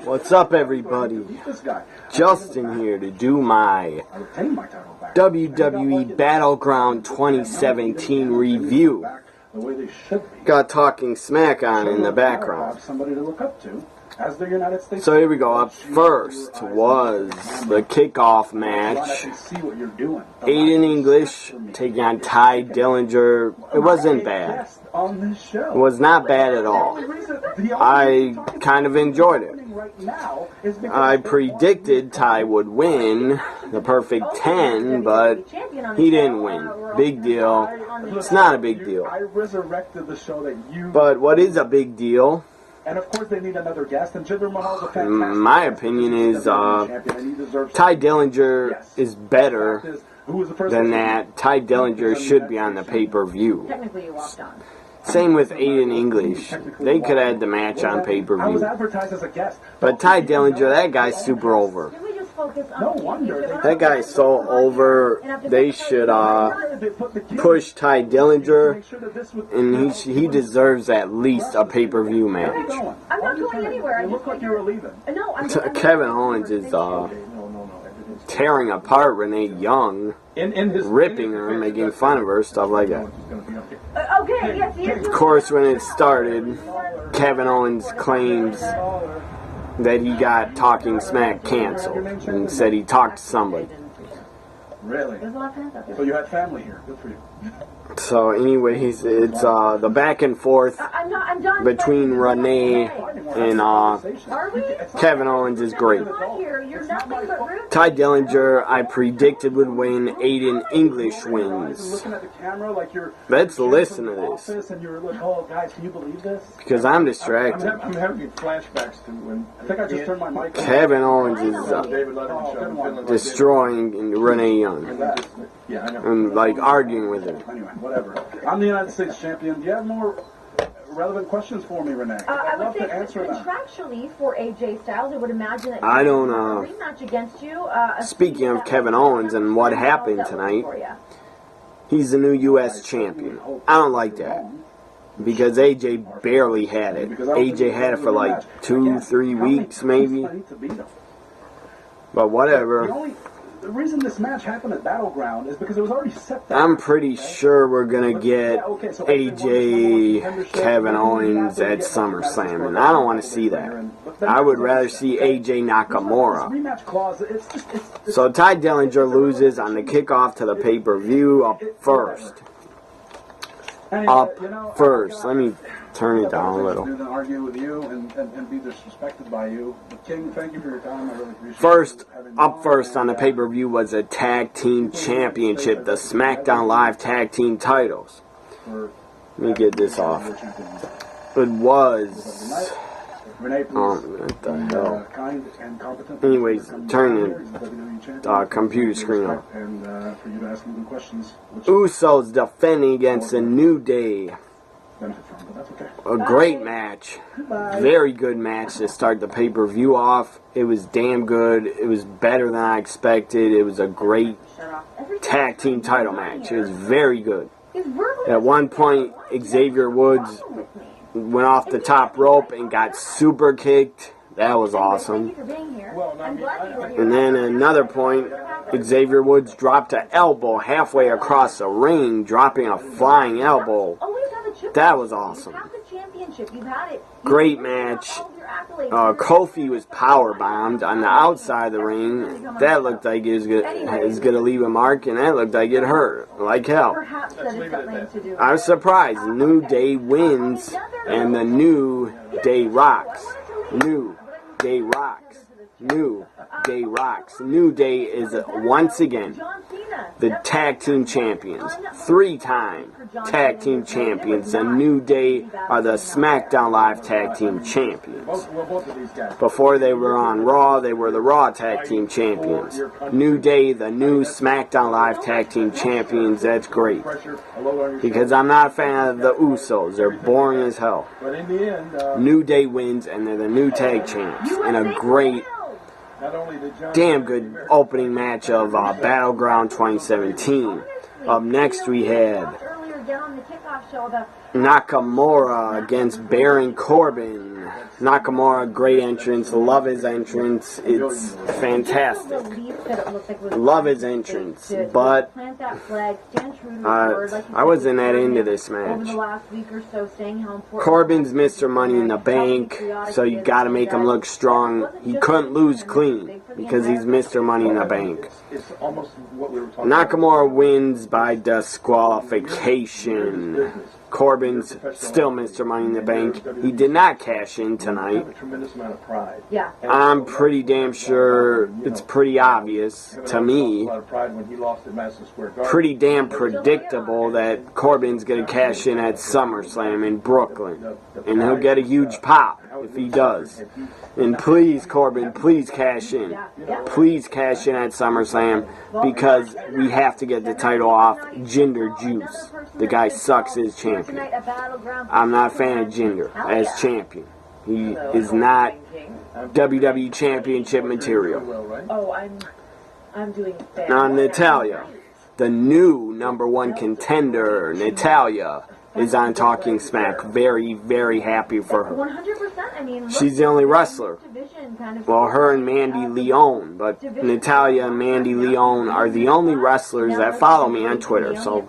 What's up, everybody? Justin here to do my WWE BattleGround 2017 review. Got Talking Smack on in the background. So here we go. Up first was the kickoff match. Aiden English taking on Ty Dillinger. It wasn't bad. It was not bad at all. I kind of enjoyed it. I predicted Ty would win the perfect 10, but he didn't win. Big deal. It's not a big deal. But what is a big deal? And of course they need another guest, and Jinder Mahal's a fantastic my opinion is Ty Dillinger is better than that. Ty Dillinger should be on the pay-per-view. Technically you walked on. Same with Aiden English. They could have had the match on pay-per-view. But Ty Dillinger, that guy's super over. That guy's so over. They should push Ty Dillinger, and he deserves at least a pay-per-view match. I'm not going anywhere. I just like you're leaving. No, I'm Kevin Owens is tearing apart Renee Young, ripping her, making fun of her, stuff like that. Okay, yes. Of course, when it started, Kevin Owens claims that he got Talking Smack canceled and said he talked to somebody. Really? So you had family here. Good for you. So anyways, it's the back and forth between Renee and Kevin Owens is great. Ty Dillinger, I predicted would win. Aiden English wins. Let's listen to this. Because I'm distracted. I'm having flashbacks to when I think I just turned my mic on. Kevin Owens is destroying Renee Young. Yeah, I know. And like arguing with her. Anyway, whatever. I'm the United States champion. Do you have more relevant questions for me, Renee? I would say contractually for AJ Styles, I would imagine that a rematch against you. Speaking of Kevin Owens and what happened tonight, he's the new U.S. champion. I don't like that. Because AJ barely had it. AJ had it for like 2-3 weeks maybe. But whatever. The reason this match happened at BattleGround is because it was already set there. I'm pretty sure we're going to get AJ Kevin Owens at SummerSlam, and I don't want to see that. I would rather see AJ Nakamura. So Ty Dillinger loses on the kickoff to the pay-per-view up first. Up first. Let me turn it down a little. Up first on the pay-per-view was a tag team championship, the SmackDown Live tag team titles. Let me get this off. It was... what the hell? Anyways, turn the computer screen off. Usos defending against the New Day. A great match. Very good match to start the pay-per-view off. It was damn good. It was better than I expected. It was a great tag team title match. It was very good. At one point, Xavier Woods went off the top rope and got super kicked. That was awesome. And then at another point, Xavier Woods dropped an elbow halfway across the ring, dropping a flying elbow. That was awesome. Great match. Kofi was powerbombed on the outside of the ring. That looked like it was going to leave a mark, and that looked like it hurt like hell. I was surprised. New Day wins, and the New Day rocks. New Day rocks. New Day rocks. New Day is once again the tag team champions. 3-time tag team champions. The New Day are the SmackDown Live tag team champions. Before they were on Raw, they were the Raw tag team champions. New Day, the new SmackDown Live tag team champions. That's great. Because I'm not a fan of the Usos. They're boring as hell. New Day wins, and they're the new tag champs. And a great, damn good opening match of BattleGround 2017. Up next we had Nakamura against Baron Corbin. Nakamura, great entrance. Love his entrance. It's fantastic. Love his entrance. But I wasn't that into this match. Corbin's Mr. Money in the Bank, so you got to make him look strong. He couldn't lose clean because he's Mr. Money in the Bank. Nakamura wins by disqualification. Corbin's still Mr. Money in the Bank. He did not cash in tonight. I'm pretty damn sure it's pretty obvious to me, pretty damn predictable that Corbin's going to cash in at SummerSlam in Brooklyn. And he'll get a huge pop if he does. And please, Corbin, please cash in. Please cash in at SummerSlam because we have to get the title off Jinder Juice. The guy sucks as champion. I'm not a fan of Jinder as champion. He is not WWE Championship material. I'm doing bad. Now, Natalya, the new #1 contender, Natalya, is on Talking Smack. Very, very happy for her. 100%. I mean, she's the only wrestler. Well, her and Mandy Leon, but Natalya and Mandy Leon are the only wrestlers that follow me on Twitter, so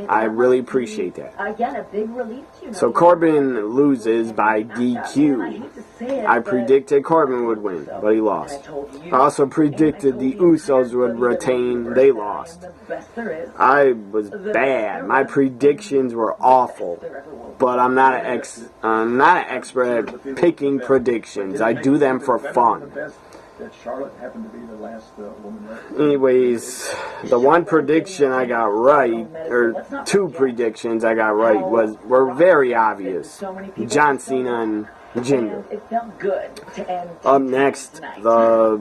I really appreciate that. Again, a big relief to you. So Corbin loses by DQ. I predicted Corbin would win, but he lost. I also predicted the Usos would retain. They lost. I was bad. My predictions were awful, but I'm not an expert at picking predictions. I do them for fun. Anyways, the one prediction I got right, or two predictions I got right, were very obvious. John Cena and Jinder. Up next, the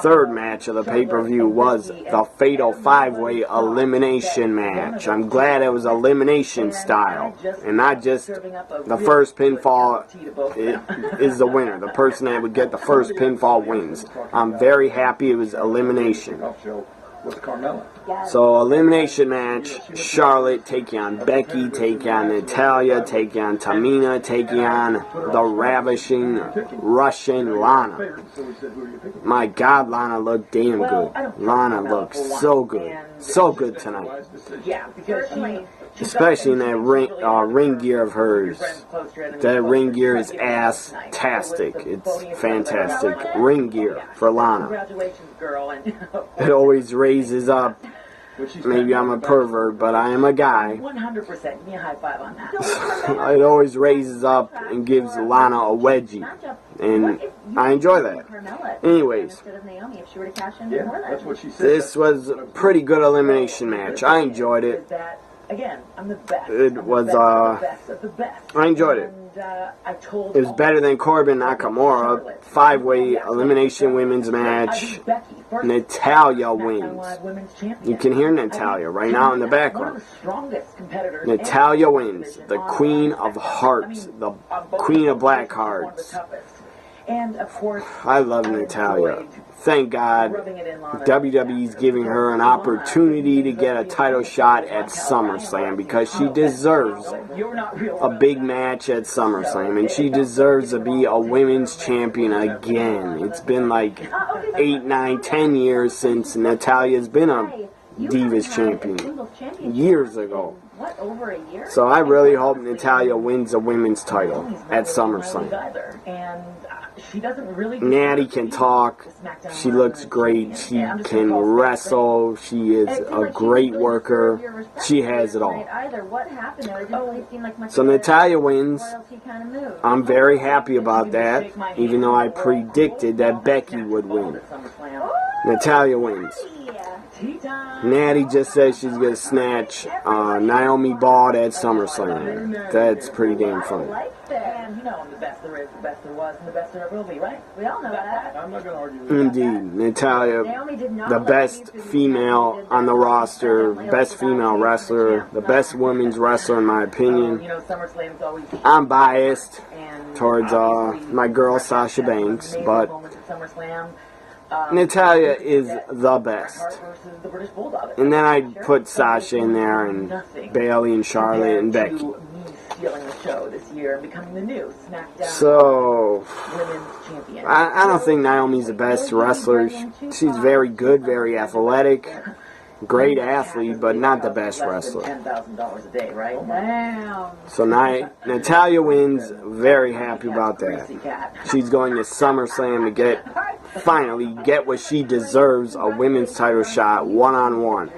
third match of the pay-per-view was the Fatal 5-Way Elimination match. I'm glad it was elimination style, and not just the first pinfall is the winner. The person that would get the first pinfall wins. I'm very happy it was elimination. So, elimination match, Charlotte taking on Becky, taking on Natalya, taking on Tamina, taking on the ravishing Russian Lana. My God, Lana looked damn good. Lana looked so good. So good tonight. Especially in that ring gear of hers. That ring gear is ass-tastic. It's fantastic. Ring gear for Lana. It always raises up. Maybe I'm a pervert, but I am a guy. 100%. Give me a high five on that. It always raises up and gives Lana a wedgie. And I enjoy that. Anyways, this was a pretty good elimination match. I enjoyed it. Again, I'm the best. It was, I enjoyed it. It was better than Corbin Nakamura. 5-way elimination women's match. Natalya wins. You can hear Natalya right now in the background. Natalya wins. The Queen of Hearts. The Queen of Black Hearts. And of course, I love Natalya. Thank God WWE is giving her an opportunity to get a title shot at SummerSlam because she deserves a big match at SummerSlam and she deserves to be a women's champion again. It's been like 8, 9, 10 years since Natalya's been a Divas champion. Years ago. So I really hope Natalya wins a women's title at SummerSlam. Natty can talk. She looks great. She can wrestle. She is a great worker. She has it all. So Natalya wins. I'm very happy about that, even though I predicted that Becky would win. Natalya wins. Natty just says she's going to snatch Naomi Bald at SummerSlam. That's pretty damn funny. And you know I'm the best there is, the best there was, and the best there ever will be, right? We all know that. I'm not going to argue with that. Indeed. Natalya, the best female on the roster, best female wrestler, the best women's wrestler in my opinion. I'm biased towards my girl Sasha Banks, but Natalya is the best. And then I'd put Sasha in there and Bayley and Charlotte and Becky. stealing the show this year and becoming the new SmackDown Women's Champion. I don't think Naomi's the best wrestler. She's very good, very athletic, great athlete, but not the best wrestler. $10,000 a day, right? Damn. So Natalya wins. Very happy about that. She's going to SummerSlam to finally get what she deserves, a women's title shot, one-on-one.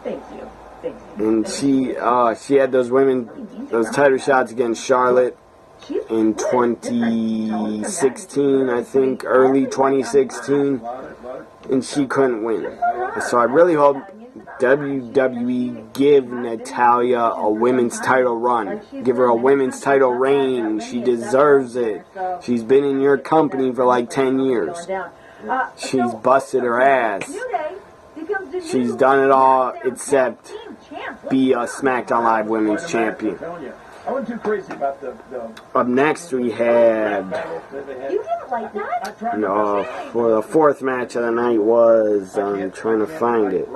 Thank you. Thank you. And she had those title shots against Charlotte in 2016, I think, early 2016, and she couldn't win. So I really hope WWE give Natalya a women's title run. Give her a women's title reign. She deserves it. She's been in your company for like 10 years. She's busted her ass. She's done it all except be a SmackDown Live Women's Champion. I wasn't too crazy about the Up next we had, You didn't like that? for the fourth match of the night was, I'm trying to find it,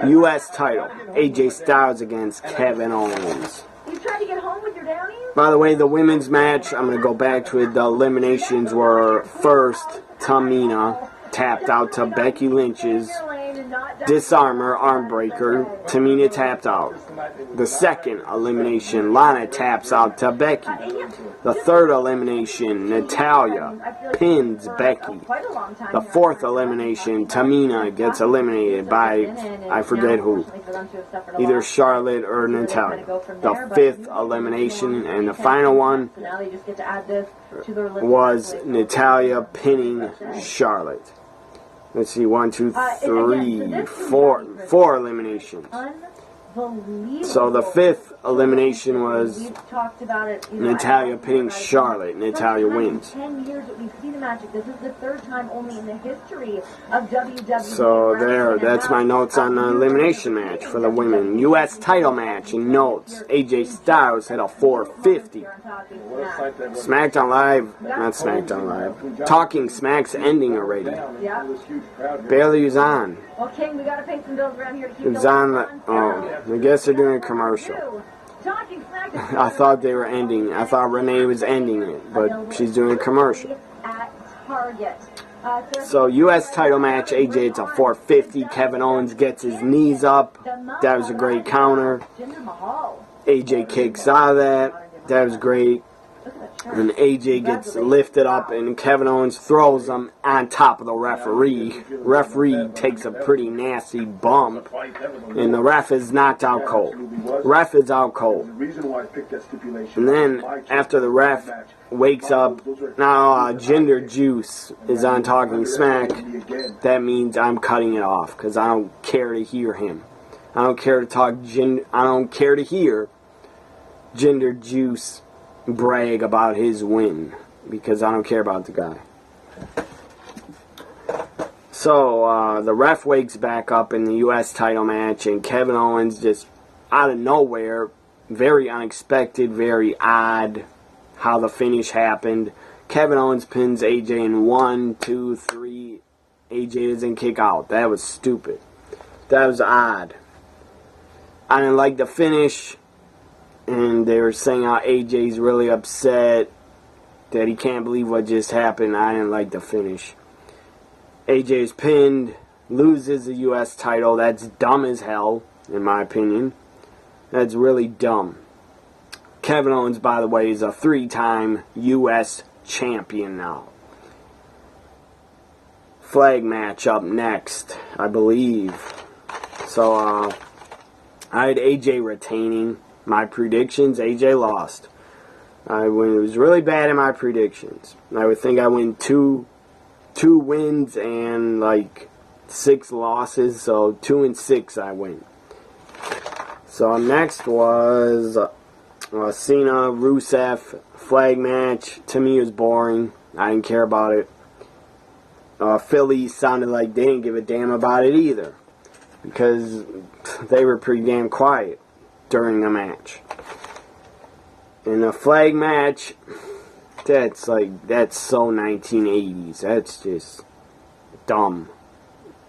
U.S. title, AJ Styles against Kevin Owens. You tried to get home with your downies? By the way, the women's match, I'm going to go back to it, the eliminations were first, Tamina tapped out to Becky Lynch's disarmer armbreaker. Tamina tapped out. The second elimination, Lana taps out to Becky. The third elimination, Natalya pins Becky. The fourth elimination, Tamina gets eliminated by, I forget who, either Charlotte or Natalya. The fifth elimination and the final one was Natalya pinning Charlotte. Let's see, 1, 2, 3, 4 eliminations. So the fifth elimination was Natalya pinning Charlotte. Natalya wins. 10 years that we've seen the magic. This is the third time only in the history of WWE. So that's my notes on the elimination match for the women. U.S. title match and notes. AJ Styles hit a 450. SmackDown Live, not SmackDown Live. Talking Smack's ending already. Barely was on. Well, King, we gotta pay some bills around here to keep It was on the, I guess they're doing a commercial. I thought they were ending. I thought Renee was ending it, but she's doing a commercial. So, U.S. title match, AJ, it's a 450. Kevin Owens gets his knees up. That was a great counter. AJ kicks out of that. That was great. And AJ gets lifted up and Kevin Owens throws him on top of the referee. Referee takes a pretty nasty bump. And the ref is knocked out cold. Ref is out cold. And then after the ref wakes up, now Gender Juice is on Talking Smack. That means I'm cutting it off because I don't care to hear him. I don't care to hear Gender Juice brag about his win because I don't care about the guy. So the ref wakes back up in the U.S. title match and Kevin Owens just out of nowhere, very unexpected, very odd how the finish happened. Kevin Owens pins AJ in 1, 2, 3. AJ doesn't kick out. That was stupid. That was odd. I didn't like the finish. And they were saying how AJ's really upset that he can't believe what just happened. I didn't like the finish. AJ's pinned, loses the U.S. title. That's dumb as hell, in my opinion. That's really dumb. Kevin Owens, by the way, is a 3-time U.S. champion now. Flag match up next, I believe. So, I had AJ retaining. My predictions, AJ lost. It was really bad in my predictions. I would think I win two wins and like 6 losses, so 2 and 6 I win. So next was Cena, Rusev, flag match. To me it was boring. I didn't care about it. Philly sounded like they didn't give a damn about it either, because they were pretty damn quiet during the match. In a flag match, that's so 1980s. That's just dumb.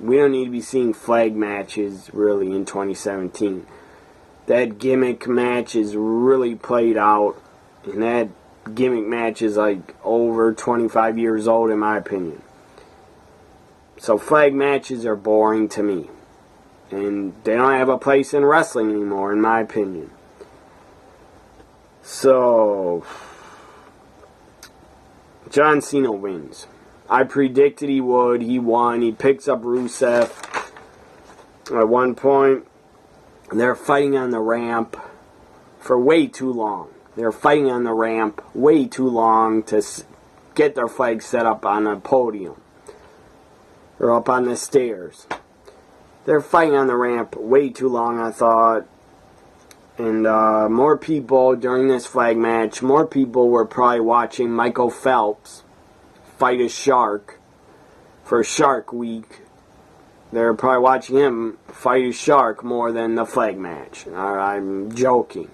We don't need to be seeing flag matches really in 2017. That gimmick match is really played out. And that gimmick match is like over 25 years old in my opinion. So flag matches are boring to me. And they don't have a place in wrestling anymore in my opinion. So John Cena wins. I predicted he would. He won. He picks up Rusev. At one point, they're fighting on the ramp for way too long. They're fighting on the ramp way too long to get their flag set up on a podium. Or up on the stairs. They're fighting on the ramp way too long, I thought. And more people during this flag match, more people were probably watching Michael Phelps fight a shark for Shark Week. They're probably watching him fight a shark more than the flag match. I'm joking.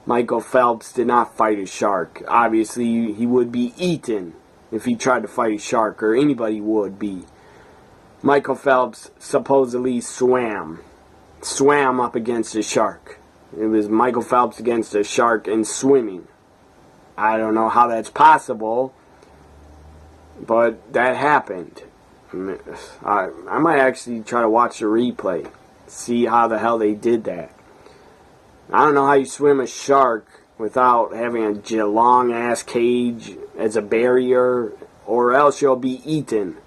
Michael Phelps did not fight a shark. Obviously, he would be eaten if he tried to fight a shark, or anybody would be. Michael Phelps supposedly swam up against a shark. It was Michael Phelps against a shark in swimming. I don't know how that's possible, but that happened. I might actually try to watch the replay, see how the hell they did that. I don't know how you swim a shark without having a long-ass cage as a barrier, or else you'll be eaten.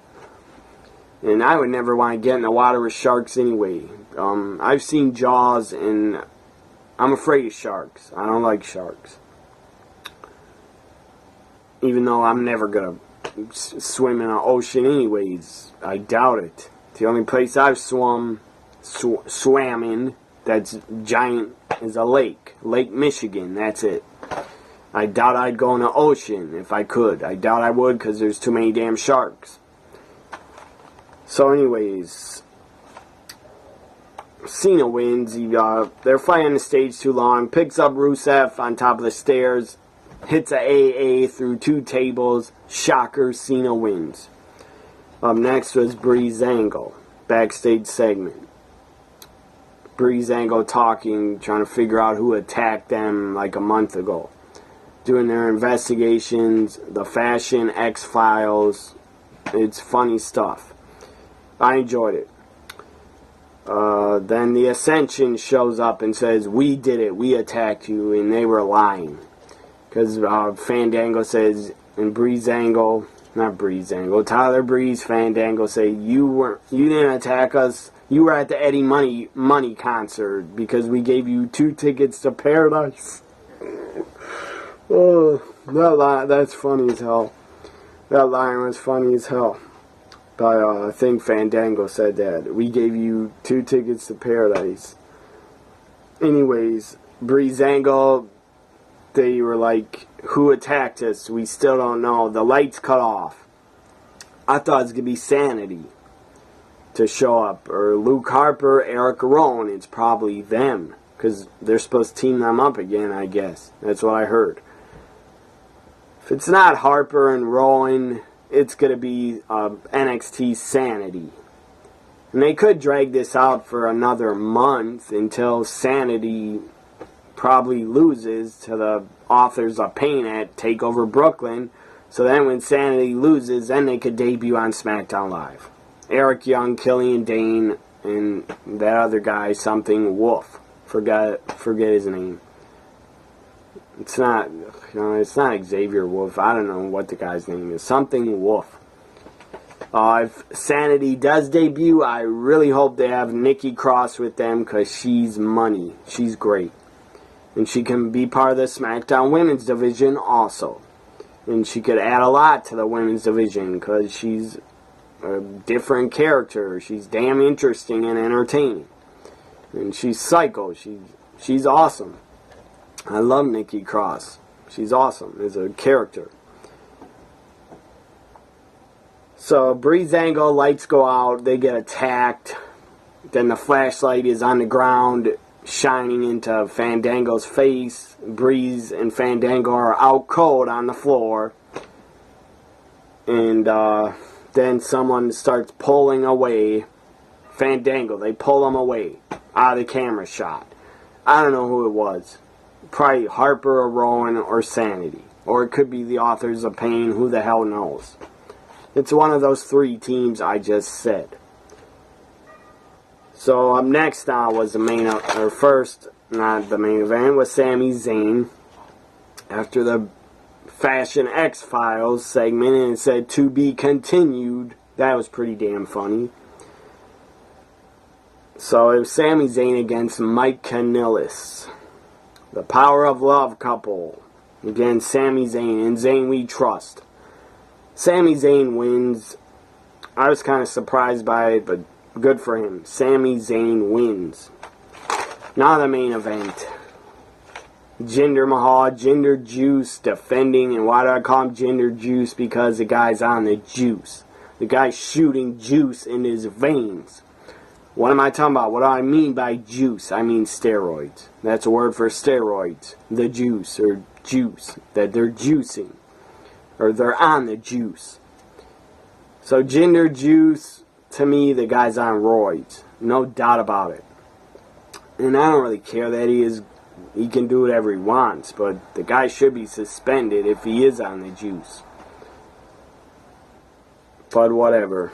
And I would never want to get in the water with sharks anyway. I've seen Jaws, and I'm afraid of sharks. I don't like sharks. Even though I'm never going to swim in an ocean anyways. I doubt it. The only place I've swam in that's giant is a lake. Lake Michigan, that's it. I doubt I'd go in the ocean if I could. I doubt I would because there's too many damn sharks. So anyways, Cena wins. They're fighting on the stage too long. Picks up Rusev on top of the stairs. Hits a AA through 2 tables. Shocker, Cena wins. Up next was Breezango. Backstage segment. Breezango talking, trying to figure out who attacked them like a month ago. Doing their investigations. The Fashion X-Files. It's funny stuff. I enjoyed it. Then the Ascension shows up and says, "We did it. We attacked you," and they were lying. Because Fandango says, and Tyler Breeze, Fandango say, you didn't attack us. You were at the Eddie Money concert because we gave you 2 tickets to Paradise. Oh, that's funny as hell. That line was funny as hell. But I think Fandango said that. We gave you 2 tickets to Paradise. Anyways, Breezango, they were like, who attacked us? We still don't know. The lights cut off. I thought it was going to be Sanity to show up. Or Luke Harper, Eric Rowan. It's probably them. Because they're supposed to team them up again, I guess. That's what I heard. If it's not Harper and Rowan, it's going to be NXT Sanity. And they could drag this out for another month until Sanity probably loses to the Authors of Pain at TakeOver Brooklyn. So then when Sanity loses, then they could debut on SmackDown Live. Eric Young, Killian Dane, and that other guy, something Wolf. Forget his name. It's not Xavier Wolf. I don't know what the guy's name is. Something Wolf. If Sanity does debut, I really hope they have Nikki Cross with them because she's money. She's great. And she can be part of the SmackDown Women's Division also. And she could add a lot to the Women's Division because she's a different character. She's damn interesting and entertaining. And she's psycho. She's awesome. I love Nikki Cross. She's awesome as a character. So Breezango, lights go out. They get attacked. Then the flashlight is on the ground, shining into Fandango's face. Breeze and Fandango are out cold on the floor. And then someone starts pulling away Fandango. They pull him away out of the camera shot. I don't know who it was. Probably Harper or Rowan or Sanity. Or it could be the Authors of Pain. Who the hell knows? It's one of those three teams I just said. So up next was the main, or first, not the main event, was Sami Zayn. After the Fashion X-Files segment, and it said to be continued. That was pretty damn funny. So it was Sami Zayn against Mike Kanellis. The Power of Love couple. Against Sami Zayn and Zayn We Trust. Sami Zayn wins. I was kind of surprised by it, but good for him. Sami Zayn wins. Now the main event. Jinder Mahal, Jinder Juice defending. And why do I call him Jinder Juice? Because the guy's on the juice. The guy's shooting juice in his veins. What am I talking about? What do I mean by juice? I mean steroids. That's a word for steroids. The juice, or juice. That they're juicing. Or they're on the juice. So Jinder Juice, to me, the guy's on roids. No doubt about it. And I don't really care that he can do whatever he wants. But the guy should be suspended if he is on the juice. But whatever.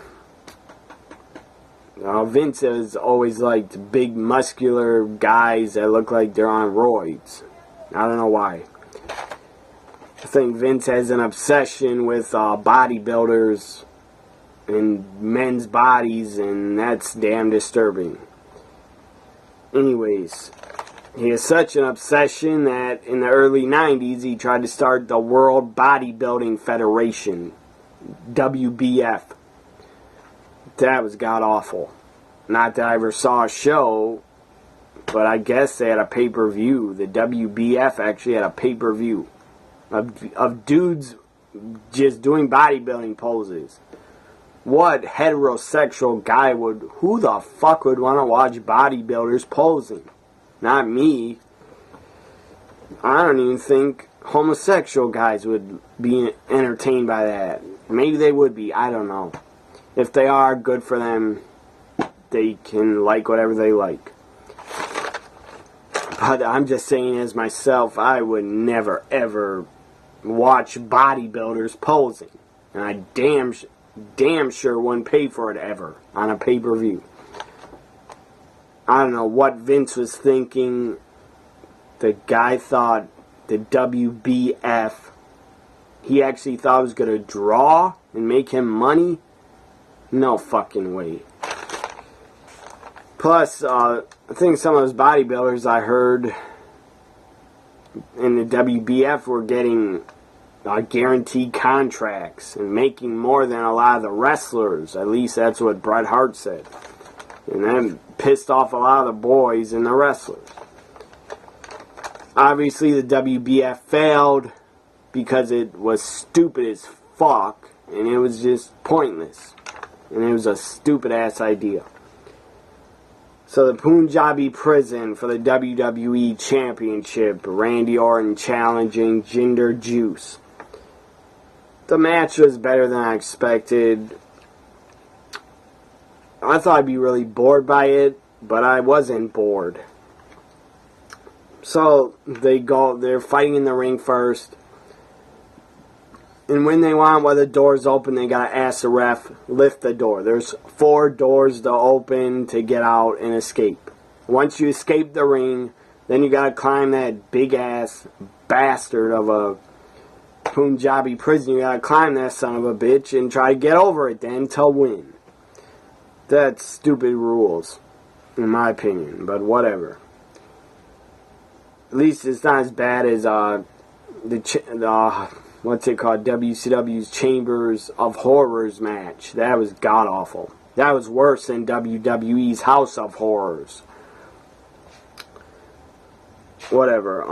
Vince has always liked big muscular guys that look like they're on roids. I don't know why. I think Vince has an obsession with bodybuilders and men's bodies, and that's damn disturbing. Anyways, he has such an obsession that in the early 90s he tried to start the World Bodybuilding Federation, WBF. That was god-awful. Not that I ever saw a show, but I guess they had a pay-per-view. The WBF actually had a pay-per-view of dudes just doing bodybuilding poses. What heterosexual guy who the fuck would want to watch bodybuilders posing? Not me. I don't even think homosexual guys would be entertained by that. Maybe they would be, I don't know. If they are, good for them. They can like whatever they like. But I'm just saying as myself, I would never ever watch bodybuilders posing. And I damn sure wouldn't pay for it ever on a pay-per-view. I don't know what Vince was thinking. The guy thought the WBF, he actually thought it was going to draw and make him money. No fucking way. Plus, I think some of those bodybuilders I heard in the WBF were getting guaranteed contracts and making more than a lot of the wrestlers. At least that's what Bret Hart said. And that pissed off a lot of the boys and the wrestlers. Obviously, the WBF failed because it was stupid as fuck and it was just pointless. And it was a stupid-ass idea. So the Punjabi prison for the WWE Championship. Randy Orton challenging Jinder Juice. The match was better than I expected. I thought I'd be really bored by it, but I wasn't bored. So they're fighting in the ring first. And when they want, while the door's open, they gotta ask the ref, lift the door. There's 4 doors to open to get out and escape. Once you escape the ring, then you gotta climb that big-ass bastard of a Punjabi prison. You gotta climb that son of a bitch and try to get over it then to win. That's stupid rules, in my opinion, but whatever. At least it's not as bad as what's it called, WCW's Chambers of Horrors match. That was god-awful. That was worse than WWE's House of Horrors. Whatever.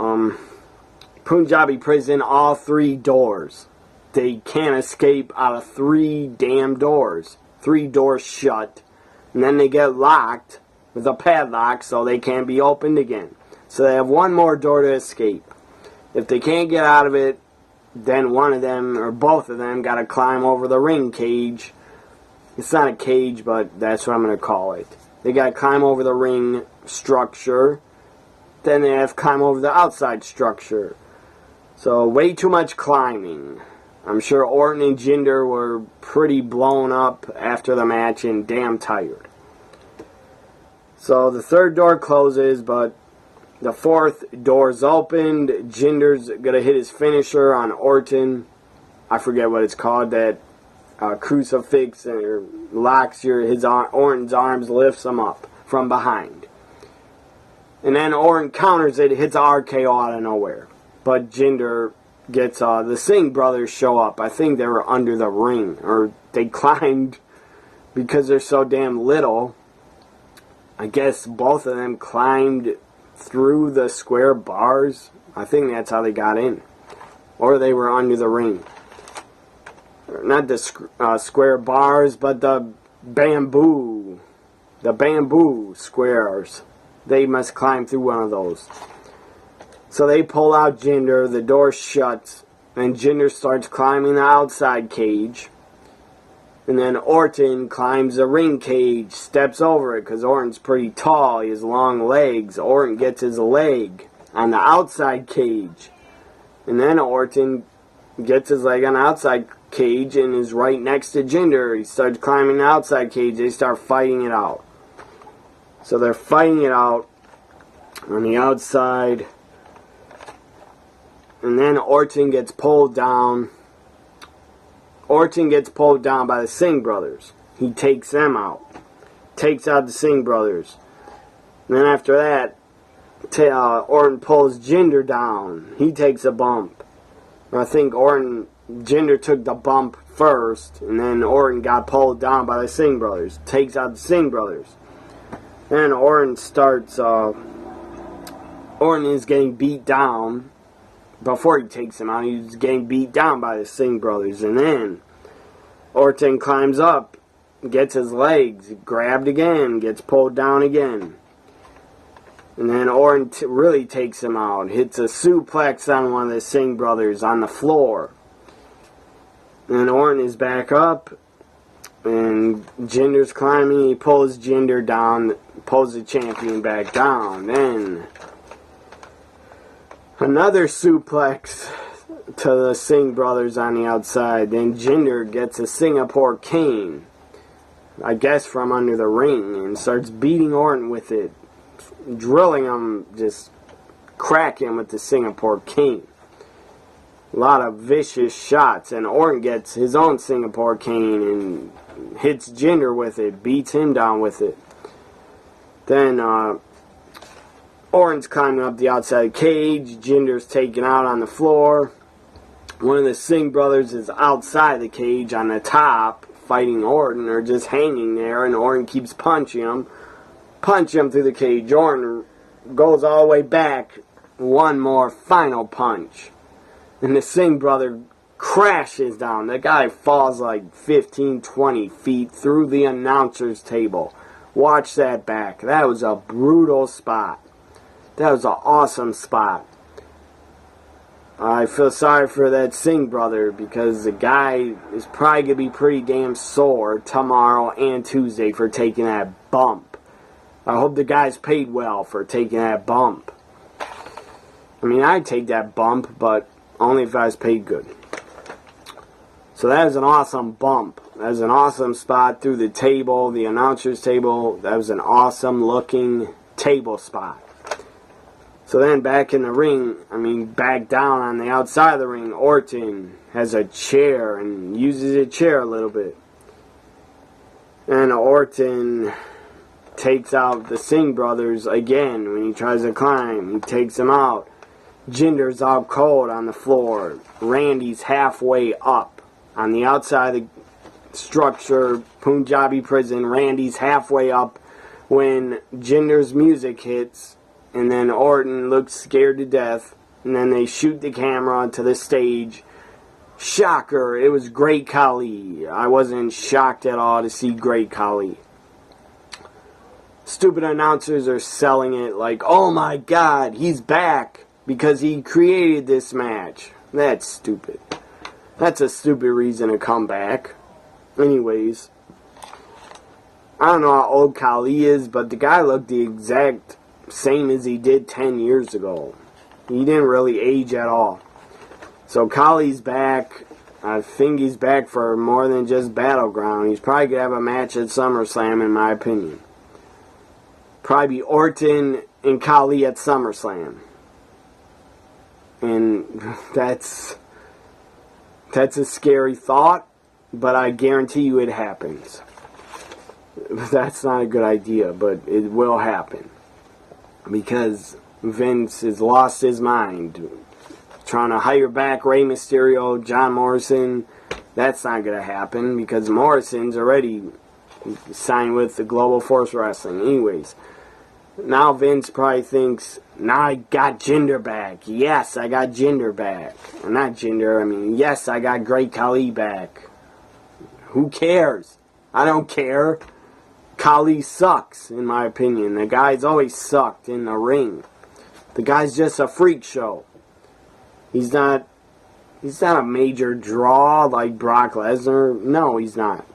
Punjabi prison, all 3 doors. They can't escape out of 3 damn doors. 3 doors shut. And then they get locked with a padlock so they can't be opened again. So they have 1 more door to escape. If they can't get out of it, then one of them, or both of them, got to climb over the ring cage. It's not a cage, but that's what I'm going to call it. They got to climb over the ring structure. Then they have to climb over the outside structure. So way too much climbing. I'm sure Orton and Jinder were pretty blown up after the match and damn tired. So the third door closes, but the fourth door's opened. Jinder's going to hit his finisher on Orton. I forget what it's called, that crucifix, or locks Orton's arms, lifts him up from behind. And then Orton counters it, hits a RKO out of nowhere. But Jinder gets, the Singh brothers show up. I think they were under the ring, or they climbed because they're so damn little. I guess both of them climbed through the square bars. I think that's how they got in. Or they were under the ring. Not the square bars, but the bamboo squares. They must climb through one of those. So they pull out Jinder, the door shuts, and Jinder starts climbing the outside cage. And then Orton climbs the ring cage, steps over it, because Orton's pretty tall, he has long legs. Orton gets his leg on the outside cage. And then Orton gets his leg on the outside cage and is right next to Jinder. He starts climbing the outside cage, they start fighting it out. So they're fighting it out on the outside. And then Orton gets pulled down. Orton gets pulled down by the Singh brothers. He takes them out. Takes out the Singh brothers. And then after that, Orton pulls Jinder down. He takes a bump. I think Jinder took the bump first, and then Orton got pulled down by the Singh brothers. Takes out the Singh brothers. Then Orton is getting beat down. Before he takes him out, he's getting beat down by the Singh brothers. And then Orton climbs up, gets his legs grabbed again, gets pulled down again. And then Orton really takes him out, hits a suplex on one of the Singh brothers on the floor. And then Orton is back up, and Jinder's climbing. He pulls Jinder down, pulls the champion back down. Then another suplex to the Singh brothers on the outside. Then Jinder gets a Singapore cane, I guess from under the ring, and starts beating Orton with it. Drilling him, just cracking him with the Singapore cane. A lot of vicious shots, and Orton gets his own Singapore cane and hits Jinder with it, beats him down with it. Then Orton's climbing up the outside cage. Jinder's taken out on the floor. One of the Singh brothers is outside the cage on the top, fighting Orton, or just hanging there, and Orton keeps punching him. Punch him through the cage. Orton goes all the way back. One more final punch. And the Singh brother crashes down. The guy falls like 15, 20 feet through the announcer's table. Watch that back. That was a brutal spot. That was an awesome spot. I feel sorry for that Singh brother, because the guy is probably going to be pretty damn sore tomorrow and Tuesday for taking that bump. I hope the guy's paid well for taking that bump. I mean, I'd take that bump, but only if I was paid good. So that was an awesome bump. That was an awesome spot through the table, the announcer's table. That was an awesome looking table spot. So then back in the ring, back down on the outside of the ring, Orton has a chair and uses a chair a little bit. And Orton takes out the Singh brothers again when he tries to climb. He takes them out. Jinder's out cold on the floor. Randy's halfway up. On the outside of the structure, Punjabi prison, Randy's halfway up when Jinder's music hits. And then Orton looks scared to death. And then they shoot the camera onto the stage. Shocker, it was Great Khali. I wasn't shocked at all to see Great Khali. Stupid announcers are selling it like, oh my God, he's back because he created this match. That's stupid. That's a stupid reason to come back. Anyways, I don't know how old Khali is, but the guy looked the exact same as he did 10 years ago. He didn't really age at all. So Khali's back. I think he's back for more than just Battleground. He's probably going to have a match at SummerSlam, in my opinion. Probably be Orton and Khali at SummerSlam. And that's a scary thought, but I guarantee you it happens. That's not a good idea, but it will happen. Because Vince has lost his mind. Trying to hire back Rey Mysterio, John Morrison. That's not going to happen because Morrison's already signed with the Global Force Wrestling. Anyways, now Vince probably thinks, now I got Jinder back. Yes, I got Jinder back. Or not Jinder, I mean, yes, I got Great Khali back. Who cares? I don't care. Khali sucks, in my opinion. The guy's always sucked in the ring. The guy's just a freak show. He's not a major draw like Brock Lesnar. No, he's not.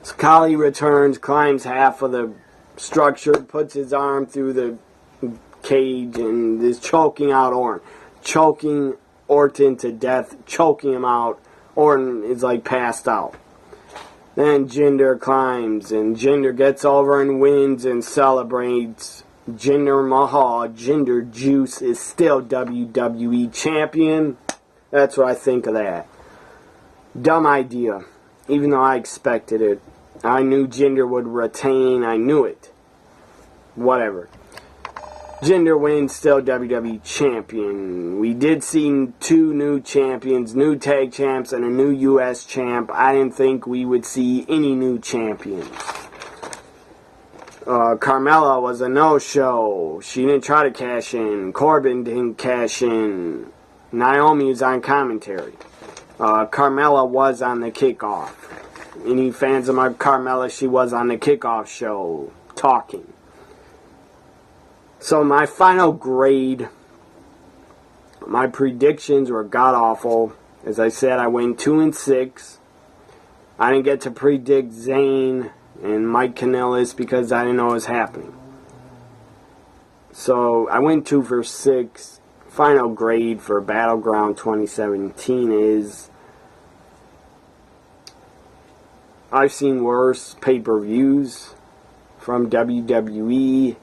So Khali returns, climbs half of the structure, puts his arm through the cage, and is choking out Orton. Choking Orton to death, choking him out. Orton is like passed out. Then Jinder climbs, and Jinder gets over and wins and celebrates. Jinder Mahal, Jinder Juice, is still WWE champion. That's what I think of that. Dumb idea. Even though I expected it. I knew Jinder would retain. I knew it. Whatever. Jinder wins, still WWE champion. We did see 2 new champions, new tag champs, and a new U.S. champ. I didn't think we would see any new champions. Carmella was a no-show. She didn't try to cash in. Corbin didn't cash in. Naomi was on commentary. Carmella was on the kickoff. Any fans of my Carmella, she was on the kickoff show talking. So my final grade, my predictions were god-awful. As I said, I went 2-6. I didn't get to predict Zayn and Mike Kanellis because I didn't know what was happening. So I went 2 for 6. Final grade for Battleground 2017 is, I've seen worse pay-per-views from WWE.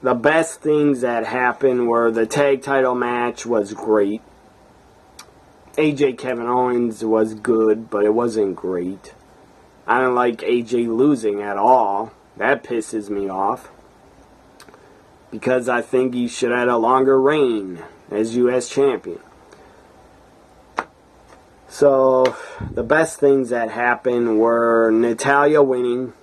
The best things that happened were the tag title match was great. AJ Kevin Owens was good, but it wasn't great. I don't like AJ losing at all. That pisses me off. Because I think he should have had a longer reign as U.S. champion. So, the best things that happened were Natalya winning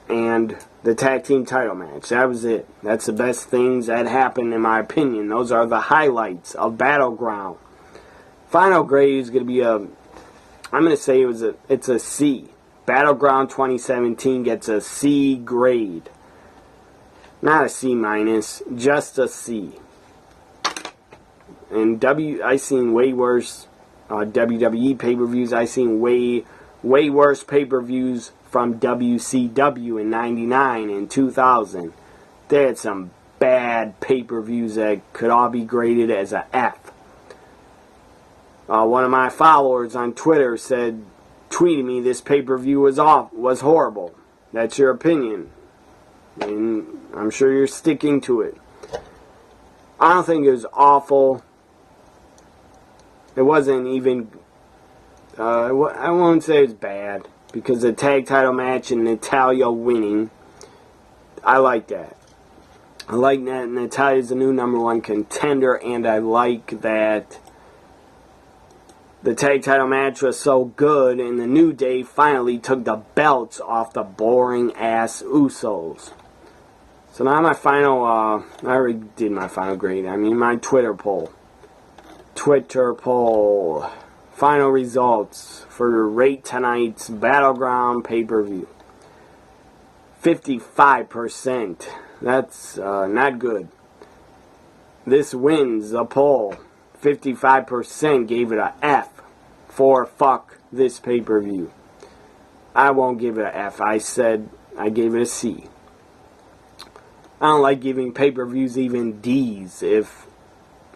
and the tag team title match. That was it. That's the best things that happened in my opinion. Those are the highlights of Battleground. Final grade is going to be I'm going to say it's a C. Battleground 2017 gets a C grade. Not a C minus, just a C. And I seen way worse WWE pay-per-views. I seen way worse pay-per-views from WCW in 99 and 2000. They had some bad pay-per-views that could all be graded as a F. One of my followers on Twitter tweeted me this pay-per-view was horrible. That's your opinion. And I'm sure you're sticking to it. I don't think it was awful. It wasn't even, I won't say it was bad. Because the tag title match and Natalya winning, I like that. I like that Natalya's the new #1 contender, and I like that the tag title match was so good, and the New Day finally took the belts off the boring-ass Usos. So now my final, I already did my final grade. I mean my Twitter poll. Final results for Rate tonight's Battleground pay-per-view. 55%. That's not good. This wins the poll. 55% gave it a F for fuck this pay-per-view. I won't give it a F. I said I gave it a C. I don't like giving pay-per-views even D's. If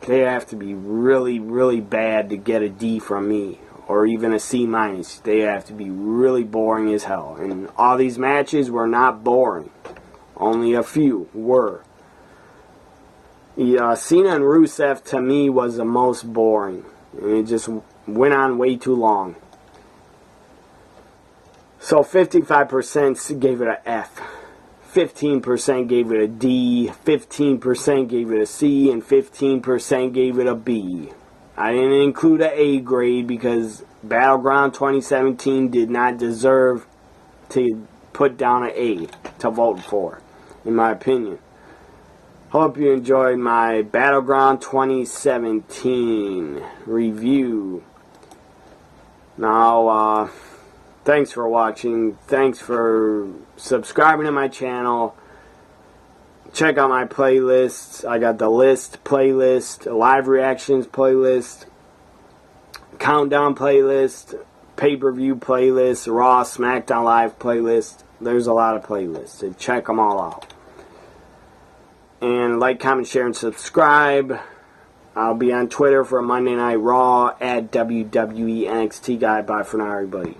they have to be really, really bad to get a D from me, or even a C minus. They have to be really boring as hell. And all these matches were not boring. Only a few were. Cena and Rusev, to me, was the most boring. And it just went on way too long. So 55% gave it a F. 15% gave it a D, 15% gave it a C, and 15% gave it a B. I didn't include an A grade because BattleGround 2017 did not deserve to put down an A to vote for, in my opinion. Hope you enjoyed my BattleGround 2017 review. Now, thanks for watching. Thanks for subscribing to my channel. Check out my playlists. I got the list playlist, live reactions playlist, countdown playlist, pay-per-view playlist, Raw, SmackDown Live playlist. There's a lot of playlists. So check them all out. And like, comment, share, and subscribe. I'll be on Twitter for Monday Night Raw at WWE NXT Guy. Bye for now, everybody.